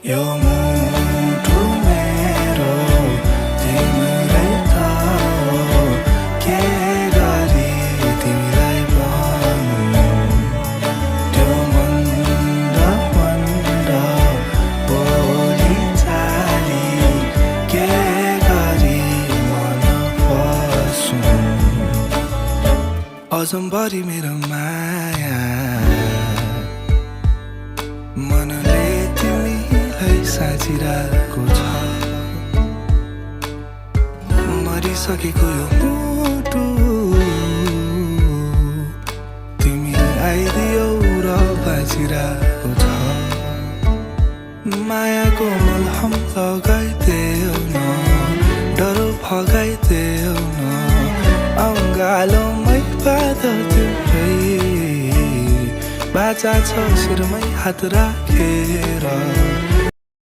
यो मुटु मेरो तिम्रै त हो के गरी तिमीलाई भन्नु त्यो मन्द मन्द बोली चाली के गरी मन पस्नु अजम्बरी मेरो माया मनले तिमीलाई साँचिरहेको छ मरिसकेको यो मुटु तिमी आइदियौ र बाँचिरहेको छ मायाको मलहम लगाइदेऊ न डर भगाइदेऊ न अङ्गालोमै पात तिम्रै बाचा छ शिरमै हात राखेर